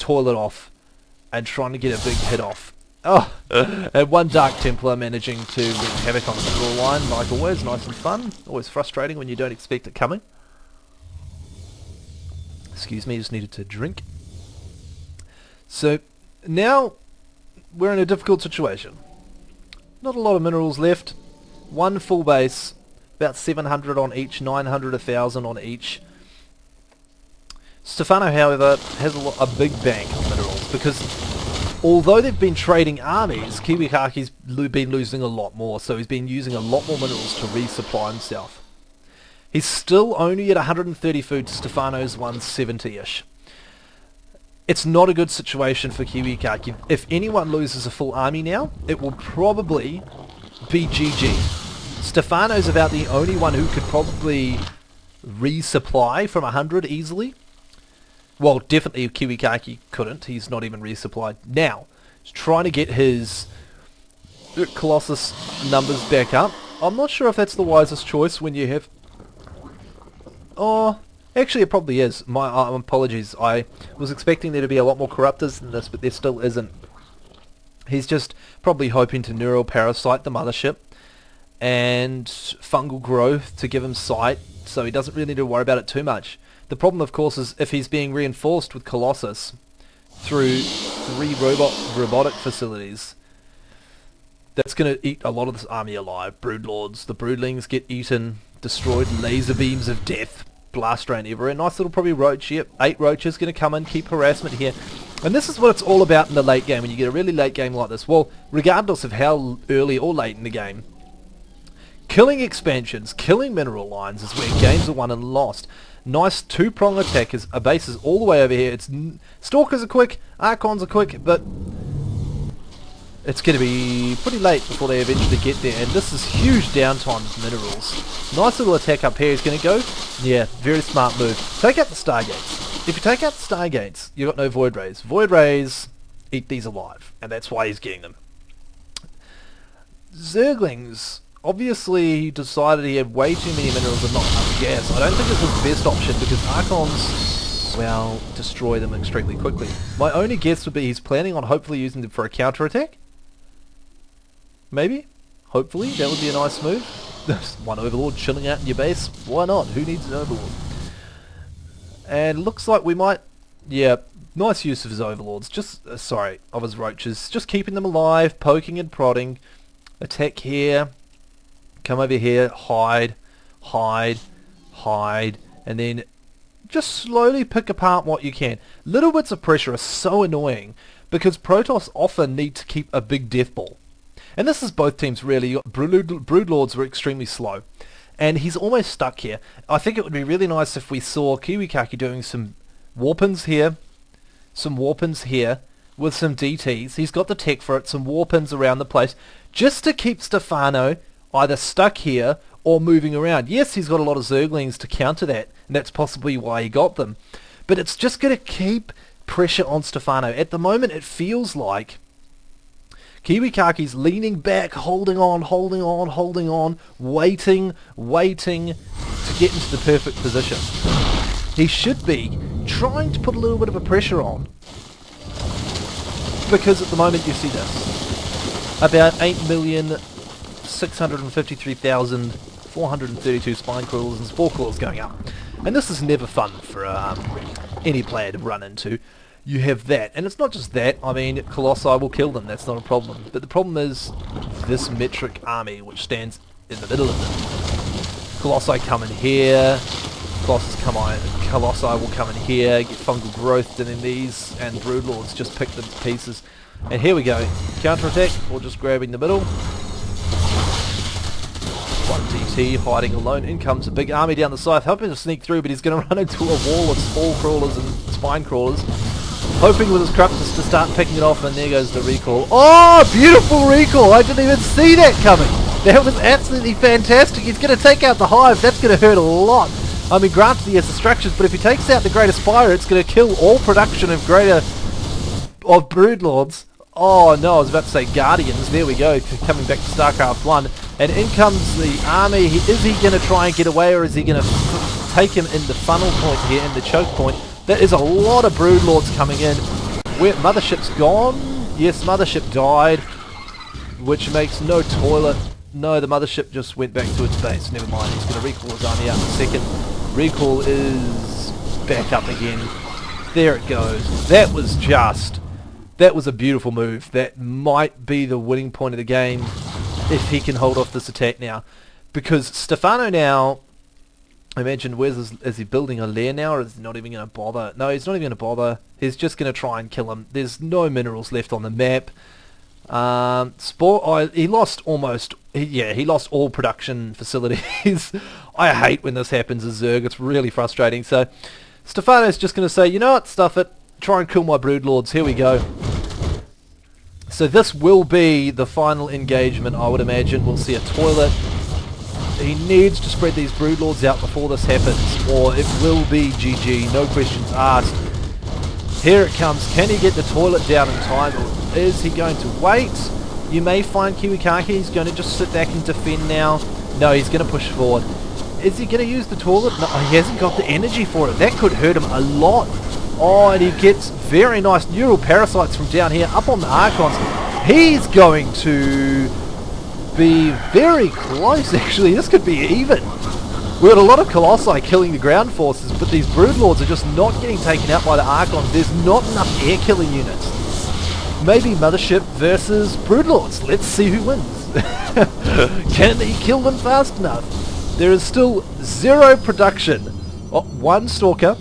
toilet off and trying to get a big hit off. Oh, and one Dark Templar managing to wreak havoc on the middle line, like always, nice and fun. Always frustrating when you don't expect it coming. Excuse me, just needed to drink. So, now we're in a difficult situation. Not a lot of minerals left. One full base, about 700 on each, 900, 1,000 on each. Stephano, however, has a big bank of minerals because although they've been trading armies, KiWiKaKi's been losing a lot more, so he's been using a lot more minerals to resupply himself. He's still only at 130 food to Stephano's 170-ish. It's not a good situation for KiWiKaKi. If anyone loses a full army now, it will probably be GG. Stephano's about the only one who could probably resupply from 100 easily. Well, definitely KiWiKaKi couldn't. He's not even resupplied. Now, he's trying to get his Colossus numbers back up. I'm not sure if that's the wisest choice when you have... Oh, actually it probably is. My apologies. I was expecting there to be a lot more corruptors than this, but there still isn't. He's just probably hoping to neural parasite the mothership and fungal growth to give him sight, so he doesn't really need to worry about it too much. The problem, of course, is if he's being reinforced with Colossus through 3 robotic facilities, that's going to eat a lot of this army alive. Broodlords, the broodlings get eaten, destroyed, laser beams of death, blast rain everywhere. Nice little probably roach here. 8 roaches going to come in, keep harassment here. And this is what it's all about in the late game when you get a really late game like this. Well, regardless of how early or late in the game, killing expansions, killing mineral lines is where games are won and lost. Nice 2-prong attack. His base is all the way over here. It's Stalkers are quick, Archons are quick, but it's going to be pretty late before they eventually get there. And this is huge downtime of minerals. Nice little attack up here. He's going to go. Yeah, very smart move. Take out the Stargates. If you take out the Stargates, you've got no Void Rays. Void Rays eat these alive, and that's why he's getting them. Zerglings. Obviously, he decided he had way too many minerals and not enough gas. I don't think it's his best option because Archons, well, destroy them extremely quickly. My only guess would be he's planning on hopefully using them for a counterattack. Maybe? Hopefully. That would be a nice move. One Overlord chilling out in your base. Why not? Who needs an Overlord? And looks like we might... Yeah, nice use of his Overlords. Just, sorry, of his roaches. Just keeping them alive, poking and prodding. Attack here. Come over here, hide, hide, hide, and then just slowly pick apart what you can. Little bits of pressure are so annoying because Protoss often need to keep a big death ball. And this is both teams really. Broodlords were extremely slow. And he's almost stuck here. I think it would be really nice if we saw KiWiKaKi doing some warpins here, some warpins here, with some DTs. He's got the tech for it, some warpins around the place, just to keep Stephano either stuck here or moving around. Yes, he's got a lot of Zerglings to counter that, and that's possibly why he got them. But it's just going to keep pressure on Stephano. At the moment, it feels like KiWiKaKi's leaning back, holding on, holding on, holding on, waiting to get into the perfect position. He should be trying to put a little bit of a pressure on. Because at the moment you see this. About 8,653,432 spine crawlers and spore crawlers going up. And this is never fun for any player to run into. You have that, and it's not just that. I mean, Colossi will kill them, that's not a problem. But the problem is this metric army, which stands in the middle of them. Colossi come in here, Colossi will come in here, get fungal growth, and then these, and Broodlords just pick them to pieces. And here we go, counter-attack, or just grabbing the middle. One DT hiding alone, in comes a big army down the side, hoping to sneak through, but he's going to run into a wall of spore crawlers and spine crawlers. Hoping with his corruptors to start picking it off, and there goes the recall. Oh, beautiful recall! I didn't even see that coming! That was absolutely fantastic. He's going to take out the hive. That's going to hurt a lot. I mean, granted he has the structures, but if he takes out the Greater Spire, it's going to kill all production of Broodlords. Oh no, I was about to say Guardians. There we go, coming back to StarCraft 1. And in comes the army. Is he going to try and get away, or is he going to take him in the funnel point here, in the choke point? There is a lot of Broodlords coming in. Where Mothership's gone? Yes, Mothership died, which makes no toilet. No, the Mothership just went back to its base. Never mind, he's going to recall his army out in a second. Recall is back up again. There it goes. That was a beautiful move. That might be the winning point of the game if he can hold off this attack now. Because Stephano now, I imagine, is he building a lair now, or is he not even going to bother? No, he's not even going to bother. He's just going to try and kill him. There's no minerals left on the map. He lost almost... he lost all production facilities. I hate when this happens as Zerg. It's really frustrating. So Stephano's just going to say, you know what, stuff it. Try and kill my broodlords. Here we go. So this will be the final engagement, I would imagine. We'll see a toilet. He needs to spread these broodlords out before this happens, or it will be GG. No questions asked. Here it comes. Can he get the toilet down in time, or is he going to wait? You may find KiWiKaKi. He's going to just sit back and defend now. No, he's going to push forward. Is he going to use the toilet? No, he hasn't got the energy for it. That could hurt him a lot. Oh, and he gets very nice neural parasites from down here up on the Archons. He's going to be very close, actually. This could be even. We had a lot of Colossi killing the ground forces, but these Broodlords are just not getting taken out by the Archons. There's not enough air killing units. Maybe Mothership versus Broodlords. Let's see who wins. Can he kill them fast enough? There is still 0 production. Oh, 1 Stalker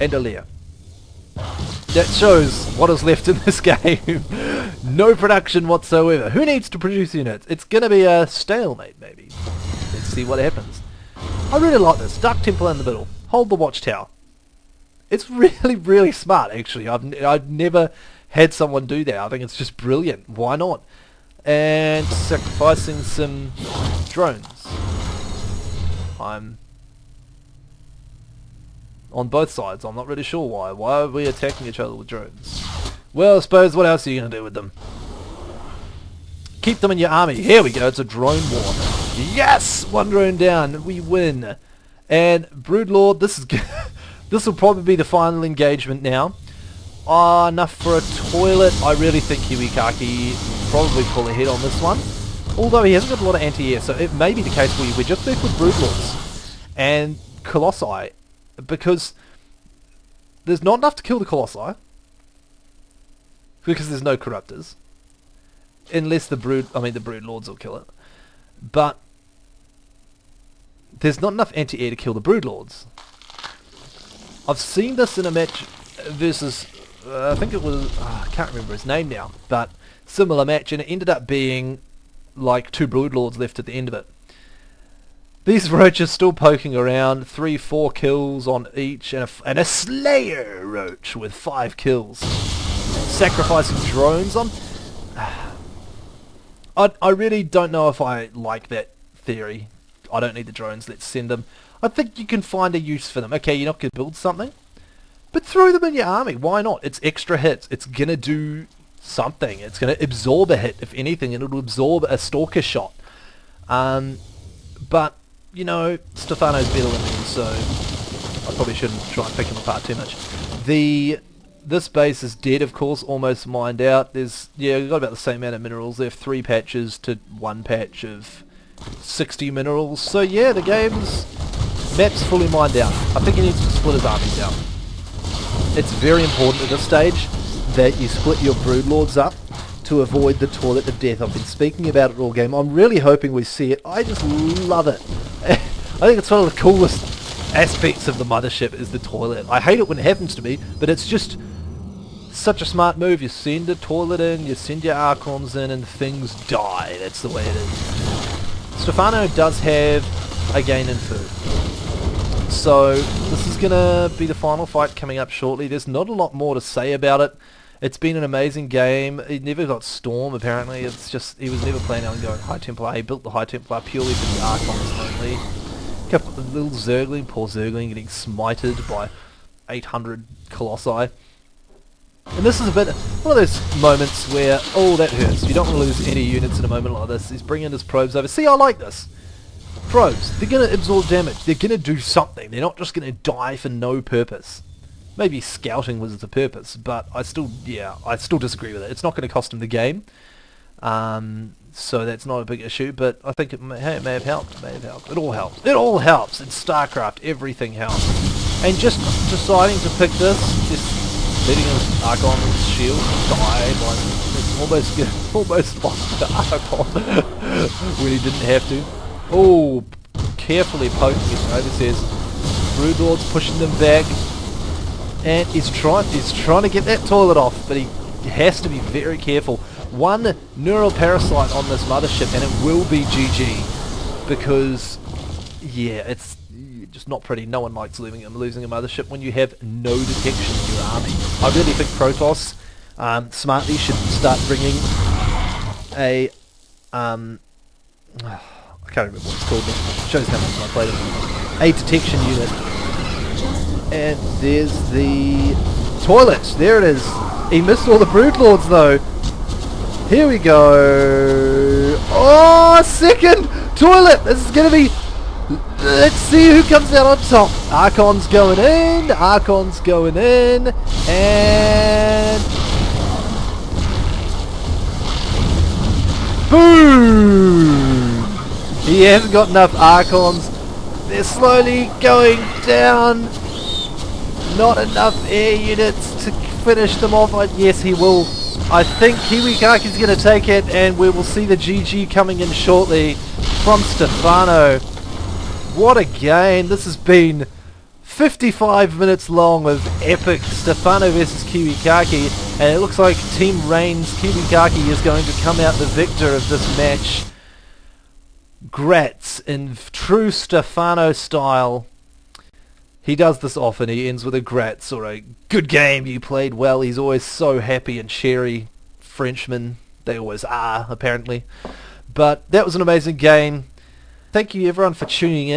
and a Lair. That shows what is left in this game. No production whatsoever. Who needs to produce units? It's going to be a stalemate, maybe. Let's see what happens. I really like this. Dark Temple in the middle. Hold the watchtower. It's really, really smart, actually. I've never had someone do that. I think it's just brilliant. Why not? And sacrificing some drones. I'm on both sides. I'm not really sure why. Why are we attacking each other with drones? Well, I suppose what else are you going to do with them? Keep them in your army. Here we go. It's a drone war. Yes! 1 drone down. We win. And Broodlord, this will probably be the final engagement now. Enough for a toilet. I really think KiWiKaKi will probably pull ahead on this one. Although he hasn't got a lot of anti-air, so it may be the case where we're just left with Broodlords and Colossi, because there's not enough to kill the Colossi, because there's no Corruptors, unless the Broodlords will kill it. But there's not enough anti-air to kill the Broodlords. I've seen this in a match versus, I think it was, I can't remember his name now, but similar match, and it ended up being like 2 Broodlords left at the end of it. These roaches still poking around, 3-4 kills on each, and a Slayer roach with 5 kills. Sacrificing drones on. I really don't know if I like that theory. I don't need the drones, let's send them. I think you can find a use for them. Okay, you're not going to build something, but throw them in your army. Why not? It's extra hits. It's going to do something. It's going to absorb a hit, if anything, and it'll absorb a stalker shot. But, you know, Stephano's better than me, so I probably shouldn't try and pick him apart too much. This base is dead, of course, almost mined out. We've got about the same amount of minerals. There are 3 patches to 1 patch of 60 minerals. So yeah, the map's fully mined out. I think he needs to split his armies out. It's very important at this stage that you split your Broodlords up to avoid the toilet of death. I've been speaking about it all game. I'm really hoping we see it. I just love it. I think it's one of the coolest aspects of the Mothership is the toilet. I hate it when it happens to me, but it's just such a smart move. You send a toilet in, you send your Archons in, and things die. That's the way it is. Stephano does have a gain in food. So this is going to be the final fight coming up shortly. There's not a lot more to say about it. It's been an amazing game. He never got Storm, apparently. It's just, he was never planning on going High Templar. He built the High Templar purely for the Archons only. A little Zergling, poor Zergling, getting smited by 800 Colossi. And this is a bit, one of those moments where, oh, that hurts. You don't want to lose any units in a moment like this. He's bringing his probes over. See, I like this. Probes, they're going to absorb damage. They're going to do something. They're not just going to die for no purpose. Maybe scouting was the purpose, but I still disagree with it. It's not going to cost him the game, so that's not a big issue. But I think it may have helped. It all helps. It all helps in StarCraft. Everything helps. And just deciding to pick this, just letting his Archon's shield die by almost lost to Archon when he didn't have to. Oh, carefully poking his overseas. Broodlord's pushing them back. And he's trying to get that toilet off, but he has to be very careful. One neural parasite on this mothership, and it will be GG, because yeah, it's just not pretty. No one likes losing a mothership when you have no detection in your army. I really think Protoss smartly should start bringing a I can't remember what it's called. It shows how much I played it. A detection unit. And there's the toilet. There it is. He missed all the Broodlords though. Here we go. Oh, second toilet. This is going to be... Let's see who comes out on top. Archon's going in. Archon's going in. And... boom! He hasn't got enough Archons. They're slowly going down. Not enough air units to finish them off. Yes, he will. I think KiWiKaKi's going to take it, and we will see the GG coming in shortly from Stephano. What a game. This has been 55 minutes long of epic Stephano versus KiWiKaKi, and it looks like Team Reign's KiWiKaKi is going to come out the victor of this match. Grats in true Stephano style. He does this often. He ends with a grats or a good game, you played well. He's always so happy and cheery. Frenchmen, they always are, apparently. But that was an amazing game. Thank you everyone for tuning in.